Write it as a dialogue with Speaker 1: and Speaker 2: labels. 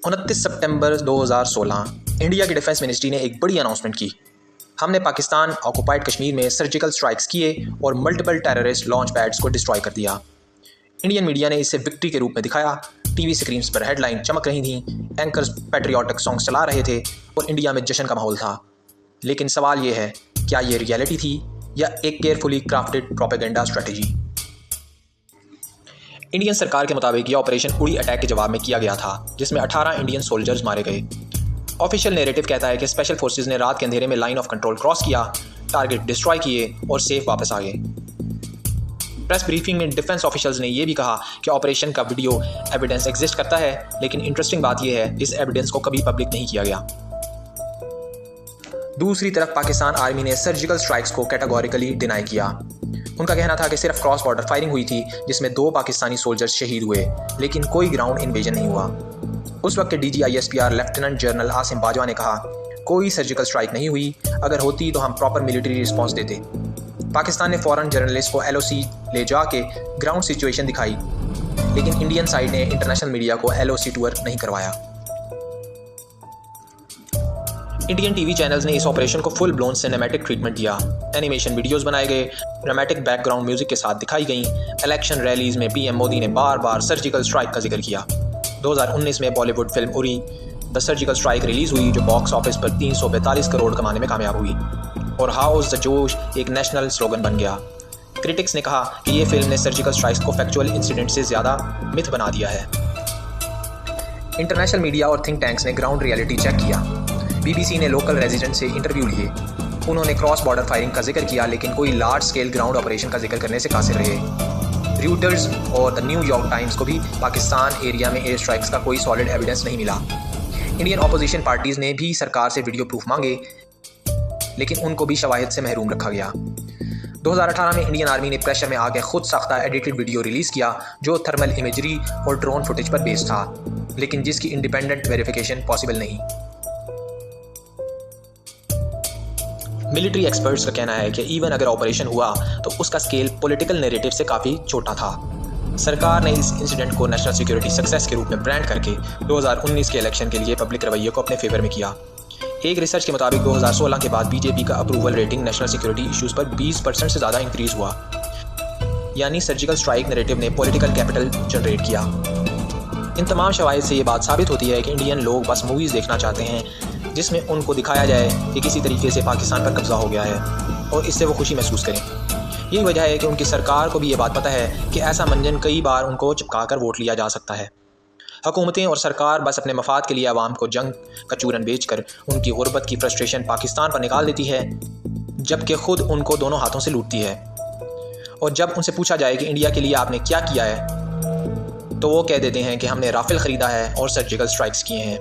Speaker 1: 29 सितंबर 2016 India की defence ministry ने एक बड़ी अनाउंसमेंट की। हमने पाकिस्तान ऑक्युपाइड कश्मीर में सर्जिकल स्ट्राइक्स किए और मल्टीपल टेररिस्ट लॉन्च पैड्स को डिस्ट्रॉय कर दिया। इंडियन मीडिया ने इसे विक्ट्री के रूप में दिखाया। टीवी स्क्रीन्स पर हेडलाइन चमक रही थी, एंकर्स पैट्रियोटिक सॉन्ग्स चला रहे थे और इंडिया में जश्न का माहौल था। लेकिन सवाल ये है, क्या ये रियलिटी थी या एक carefully crafted propaganda strategy? Indian सरकार के मुताबिक यह ऑपरेशन उड़ी अटैक के जवाब में किया गया था, जिसमें 18 इंडियन सोल्जर्स मारे गए। ऑफिशियल नैरेटिव कहता है कि स्पेशल फोर्सेस ने रात के अंधेरे में लाइन ऑफ कंट्रोल क्रॉस किया, टारगेट डिस्ट्रॉय किए और सेफ वापस आ गए। प्रेस ब्रीफिंग में डिफेंस ऑफिशियल्स ने यह भी कहा कि ऑपरेशन का वीडियो एविडेंस एग्जिस्ट करता है, लेकिन इंटरेस्टिंग बात यह है, इस एविडेंस को कभी पब्लिक नहीं किया गया। दूसरी तरफ पाकिस्तान आर्मी ने सर्जिकल स्ट्राइक्स को कैटेगोरिकली डिनाई किया। उनका कहना था कि सिर्फ क्रॉस बॉर्डर फायरिंग हुई थी, जिसमें 2 पाकिस्तानी सोल्जर्स शहीद हुए, लेकिन कोई ग्राउंड इन्वेजन नहीं हुआ। उस वक्त के DGISPR lieutenant general Asim Bajwa ने कहा, कोई सर्जिकल स्ट्राइक नहीं हुई, अगर होती तो हम प्रॉपर मिलिट्री रिस्पॉन्स देते। पाकिस्तान ने फ़ौरन जर्नलिस्ट को LOC ले जाके ग्राउंड सिचुएशन दिखाई, लेकिन इंडियन साइड ने इंटरनेशनल मीडिया को LOC टूर नहीं करवाया। इंडियन टीवी चैनल्स ने इस ऑपरेशन को फुल ब्लोन सिनेमैटिक ट्रीटमेंट दिया। एनिमेशन वीडियोस बनाए गए, ड्रामेटिक बैकग्राउंड म्यूजिक के साथ दिखाई गई। इलेक्शन रैलीज में PM मोदी ने बार बार सर्जिकल स्ट्राइक का जिक्र किया। 2019 में Bollywood film Uri the surgical strike release हुई, जो बॉक्स ऑफिस पर 342 करोड़ कमाने में कामयाब हुई और हाउस द जोश एक नेशनल स्लोगन बन गया। क्रिटिक्स ने कहा कि ये फिल्म ने सर्जिकल स्ट्राइक्स को फैक्चुअल इंसिडेंट से ज़्यादा मिथ बना दिया है। इंटरनेशनल मीडिया और थिंक टैंक्स ने ग्राउंड रियलिटी चेक किया। BBC ने लोकल रेजिडेंट से इंटरव्यू लिए। उन्होंने क्रॉस बॉर्डर फायरिंग का जिक्र किया, लेकिन कोई लार्ज स्केल ग्राउंड ऑपरेशन का जिक्र करने से कासिर रहे। रॉयटर्स और द न्यूयॉर्क टाइम्स को भी पाकिस्तान एरिया में एयर स्ट्राइक्स का कोई सॉलिड एविडेंस नहीं मिला। इंडियन अपोजिशन पार्टीज़ ने भी सरकार से वीडियो प्रूफ मांगे, लेकिन उनको भी शवाहिद से महरूम रखा गया। 2018 में इंडियन आर्मी ने प्रेशर में आकर खुद साख्ता एडिटेड वीडियो रिलीज़ किया, जो थर्मल इमेजरी और ड्रोन फुटेज पर बेस्ड था, लेकिन जिसकी इंडिपेंडेंट वेरिफिकेशन पॉसिबल नहीं। मिलिट्री एक्सपर्ट्स का कहना है कि इवन अगर ऑपरेशन हुआ तो उसका स्केल पॉलिटिकल नैरेटिव से काफ़ी छोटा था। सरकार ने इस इंसिडेंट को नेशनल सिक्योरिटी सक्सेस के रूप में ब्रांड करके 2019 के इलेक्शन के लिए पब्लिक रवैये को अपने फेवर में किया। एक रिसर्च के मुताबिक 2016 के बाद BJP का approval rating national security issues पर 20% से ज़्यादा इंक्रीज़ हुआ, यानी सर्जिकल स्ट्राइक नैरेटिव ने पॉलिटिकल कैपिटल जनरेट किया। इन तमाम शवाहिद से ये बात साबित होती है कि इंडियन लोग बस मूवीज़ देखना चाहते हैं जिसमें उनको दिखाया जाए कि किसी तरीके से पाकिस्तान पर कब्जा हो गया है और इससे वो खुशी महसूस करें। यही वजह है कि उनकी सरकार को भी ये बात पता है कि ऐसा मंजन कई बार उनको चिपका कर वोट लिया जा सकता है। हुकूमतें और सरकार बस अपने मफाद के लिए आवाम को जंग का चूरन बेचकर उनकी गुर्बत की फ्रस्ट्रेशन पाकिस्तान पर निकाल देती है, जबकि खुद उनको दोनों हाथों से लूटती है। और जब उनसे पूछा जाए कि इंडिया के लिए आपने क्या किया है, तो वो कह देते हैं कि हमने राफेल ख़रीदा है और सर्जिकल स्ट्राइक्स किए हैं।